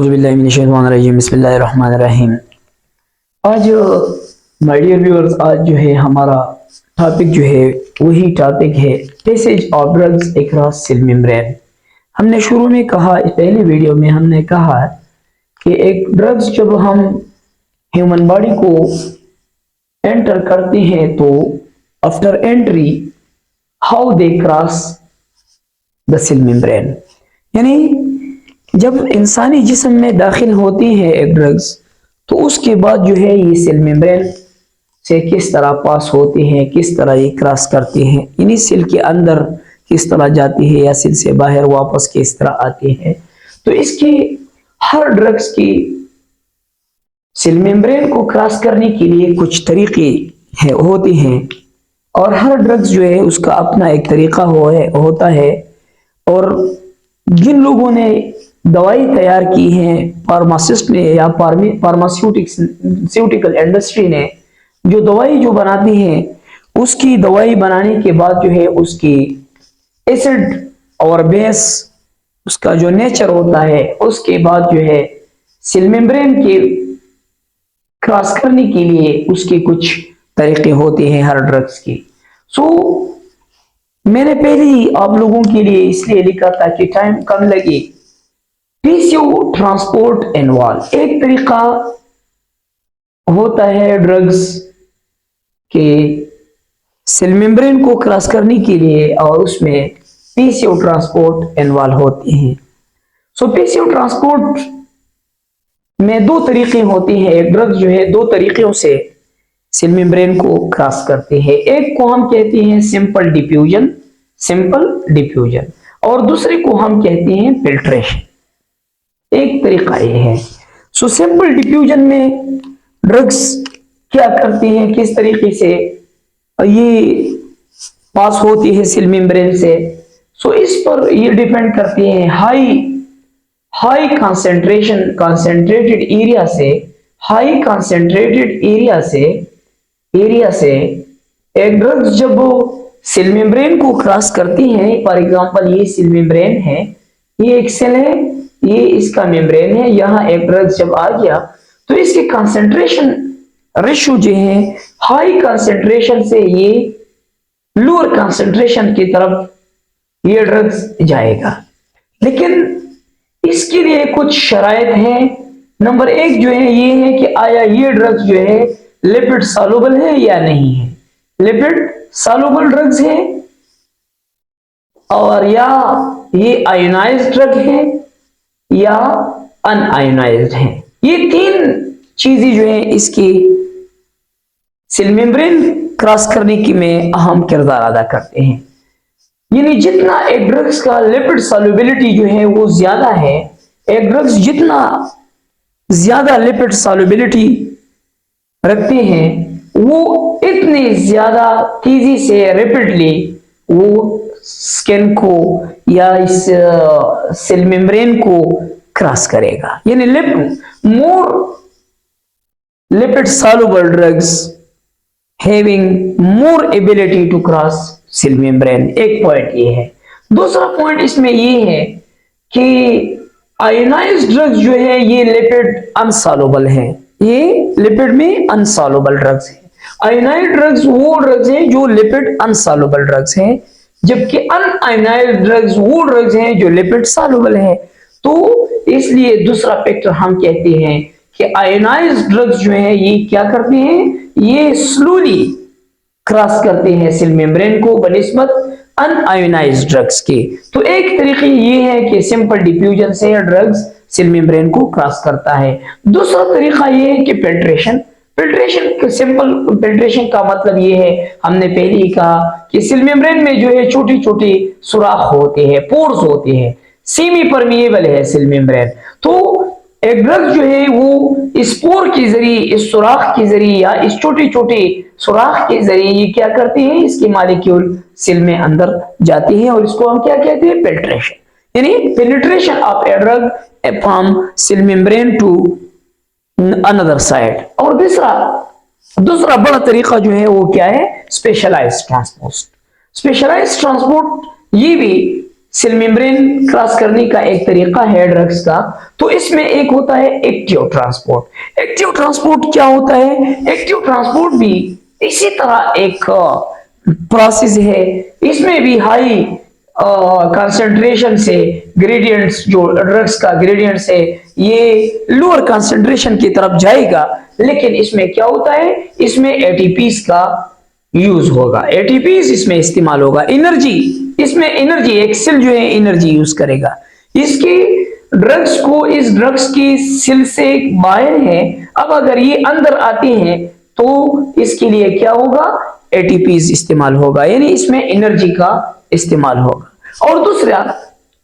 औज़ुबिल्लाहि मिनश्शैतानिर्रजीम बिस्मिल्लाहिर्रहमानिर्रहीम। आज my dear viewers, आज जो है हमारा टॉपिक जो है वही टॉपिक है passage of drugs across cell membrane. हमने शुरू में कहा, पहली वीडियो में हमने कहा कि एक ड्रग्स जब हम ह्यूमन बॉडी को एंटर करते हैं तो after entry how they cross the cell membrane, यानी जब इंसानी जिस्म में दाखिल होती है एक ड्रग्स तो उसके बाद जो है ये सेल मेम्ब्रेन से किस तरह पास होती हैं, किस तरह ये क्रॉस करती हैं, यानी सेल के अंदर किस तरह जाती है या सेल से बाहर वापस किस तरह आती है। तो इसकी हर ड्रग्स की सेल मेम्ब्रेन को क्रॉस करने के लिए कुछ तरीके होते हैं और हर ड्रग्स जो है उसका अपना एक तरीका होता है। और जिन लोगों ने दवाई तैयार की है, फार्मासिस्ट ने या फार्मास्यूटिकल इंडस्ट्री ने जो दवाई जो बनाती है, उसकी दवाई बनाने के बाद जो है उसकी एसिड और बेस उसका जो नेचर होता है, उसके बाद जो है सेल मेम्ब्रेन के क्रॉस करने के लिए उसके कुछ तरीके होते हैं हर ड्रग्स की। मैंने पहले ही आप लोगों के लिए इसलिए लिखा था कि टाइम कम लगे। पीसीओ ट्रांसपोर्ट इन्वॉल्व एक तरीका होता है ड्रग्स के सेल मेम्ब्रेन को क्रॉस करने के लिए और उसमें पीसीओ ट्रांसपोर्ट इन्वॉल्व होती हैं। पीसीओ ट्रांसपोर्ट में दो तरीके होते हैं। एक ड्रग जो है दो तरीकों से सेल मेम्ब्रेन को क्रॉस करते हैं। एक को हम कहते हैं सिंपल डिफ्यूजन और दूसरे को हम कहते हैं फिल्ट्रेशन। एक तरीका ये है। सिंपल डिफ्यूजन में ड्रग्स क्या करते हैं, किस तरीके से ये पास होती है सेल मेम्ब्रेन से, इस पर ये डिपेंड करती है हाई कंसेंट्रेटेड एरिया से एक ड्रग्स जब सेल मेम्ब्रेन को क्रॉस करती है। फॉर एग्जांपल ये सेल मेम्ब्रेन है, ये एक सेल है, ये इसका मेम्ब्रेन है। यहाँ एक ड्रग्स जब आ गया तो इसके कंसेंट्रेशन रेशियो जो है हाई कंसेंट्रेशन से ये लोअर कंसेंट्रेशन की तरफ ये ड्रग्स जाएगा। लेकिन इसके लिए कुछ शराइत है। नंबर एक जो है ये है कि आया ये ड्रग्स जो है लिपिड सॉल्युबल है या नहीं है। लिपिड सॉल्युबल ड्रग्स है और या ये आयोनाइज्ड ड्रग है या अनआयोनाइज्ड है। ये तीन चीजें जो है इसकी सेल मेम्ब्रेन क्रॉस करने की में अहम किरदार अदा करते हैं। यानी जितना एक ड्रग्स का लिपिड सॉल्युबिलिटी जो है वो ज्यादा है, एक ड्रग्स जितना ज्यादा लिपिड सॉल्युबिलिटी रखते हैं वो इतनी ज्यादा तेजी से रैपिडली वो स्किन को या इस सेल मेम्ब्रेन को क्रॉस करेगा। यानी more lipid soluble drugs having more ability to cross cell membrane. एक पॉइंट ये है। दूसरा पॉइंट इसमें ये है कि आयोनाइज्ड ड्रग्स जो है ये लिपिड अनसॉल्युबल है, ये लिपिड में अनसॉल्युबल ड्रग्स है। आयोनाइज्ड ड्रग्स वो ड्रग्स हैं जो लिपिड अनसॉल्युबल ड्रग्स हैं, जबकि अनआयोनाइज्ड ड्रग्स वो ड्रग्स हैं जो लिपिड सॉल्युबल है। तो इसलिए दूसरा फैक्टर हम कहते हैं कि आयोनाइज्ड ड्रग्स जो है ये क्या करते हैं, ये स्लोली क्रॉस करते हैं सेल मेम्ब्रेन को बनिस्बत अनआयोनाइज्ड ड्रग्स के। तो एक तरीके ये है कि सिंपल डिफ्यूजन से ड्रग्स सेल मेम्ब्रेन को क्रॉस करता है। दूसरा तरीका ये है कि सिंपल फिल्ट्रेशन का मतलब ये है, हमने पहले ही कहा कि सेल मेम्ब्रेन में जो है छोटी छोटी सुराख होते हैं, पोर्स होते हैं, सेमी परमिएबल है सेल मेम्ब्रेन। तो एक ड्रग जो है वो इस पोर के जरिए, इस सुराख के जरिए या इस छोटी छोटी सुराख के जरिए ये क्या करती है, इसके मॉलिक्यूल सेल में अंदर जाती है और इसको हम क्या कहते हैं, फिल्ट्रेशन। यानी penetration of a drug from cell membrane to another side. और दूसरा बड़ा तरीका जो है वो क्या है, स्पेशलाइज्ड ट्रांसपोर्ट। स्पेशलाइज्ड ट्रांसपोर्ट ये भी सेल मेम्ब्रेन क्रॉस करने का एक तरीका है ड्रग्स का। तो इसमें एक होता है एक्टिव ट्रांसपोर्ट। एक्टिव ट्रांसपोर्ट क्या होता है? एक्टिव ट्रांसपोर्ट भी इसी तरह एक प्रोसेस है। इसमें भी हाई कंसंट्रेशन से ग्रेडियंट्स, जो ड्रग्स का ग्रेडियंट्स है, ये लोअर कंसंट्रेशन की तरफ जाएगा। लेकिन इसमें क्या होता है? इसमें एटीपीज का यूज होगा, एटीपीज इसमें इस्तेमाल होगा। एनर्जी, इसमें एनर्जी, एक सेल जो है एनर्जी यूज करेगा। इसकी ड्रग्स को, इस ड्रग्स की सेल से बाहर है, अब अगर ये अंदर आते हैं तो इसके लिए क्या होगा? एटीपीज इस्तेमाल होगा, यानी इसमें एनर्जी का इस्तेमाल होगा। और दूसरा,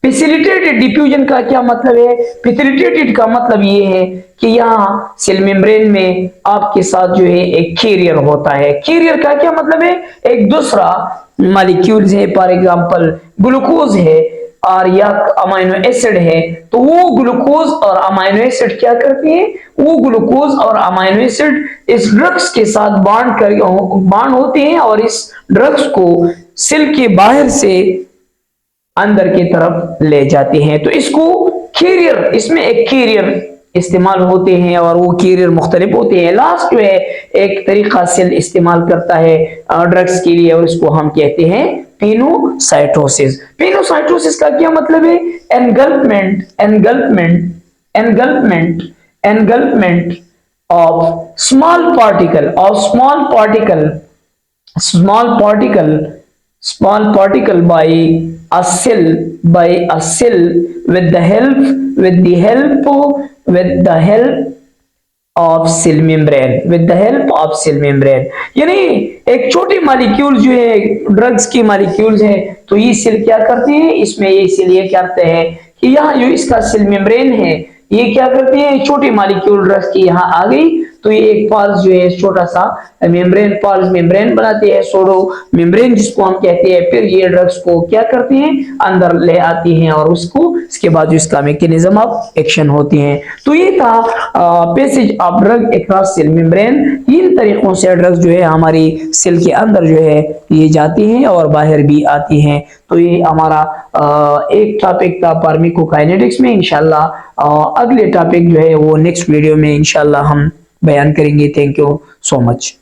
फैसिलिटेटेड डिफ्यूजन का क्या मतलब है? फैसिलिटेटेड का मतलब ये है कि यहाँ सेल मेम्ब्रेन में आपके साथ जो है एक कैरियर होता है। कैरियर का क्या मतलब है? एक दूसरा मॉलिक्यूल्स है, फॉर एग्जांपल ग्लूकोज है और या अमाइनो एसिड है, तो वो ग्लूकोज और अमाइनो एसिड क्या करते हैं? वो ग्लूकोज और अमाइनो एसिड इस ड्रग्स के साथ बांड होते हैं और इस ड्रग्स को सेल के बाहर से अंदर की तरफ ले जाते हैं। तो इसको कैरियर, इसमें एक कैरियर इस्तेमाल होते हैं और वो कैरियर मुख्तलिफ होते हैं। लास्ट जो है एक तरीका सेल इस्तेमाल करता है ड्रग्स के लिए और इसको हम कहते हैं पिनोसाइटोसिस। पिनोसाइटोसिस का क्या मतलब है? Engulfment, engulfment, engulfment, engulfment of small particle, of small particle, small particle, small particle by a cell, by a cell with the help, with the help, with the help of cell membrane, with the help of cell membrane। यानी एक छोटी molecule जो है drugs की molecules है, तो ये cell क्या करते हैं? इसमें ये सेल ये करते हैं कि यहाँ जो इसका सेल मेम्ब्रेन है, ये क्या करते हैं? छोटी मॉलिक्यूल ड्रग्स की यहाँ आ गई तो ये एक पल्स जो है छोटा सा मेम्ब्रेन, पल्स मेम्ब्रेन बनाते हैं, सोडो मेम्ब्रेन जिसको हम कहते हैं। फिर ये ड्रग्स को क्या करते हैं? अंदर ले आती हैं और उसको, इसके बाद जो इसका मैकेनिज्म ऑफ एक्शन होती है। तो ये था passage of drug across cell membrane. इन तरीकों से ड्रग्स जो है हमारी सेल के अंदर जो है ये जाती हैं और बाहर भी आती हैं। तो ये हमारा एक टॉपिक था फार्माकोकाइनेटिक्स में। इंशाल्लाह अगले टॉपिक जो है वो नेक्स्ट वीडियो में इंशाल्लाह हम बयान करेंगे। Thank you so much.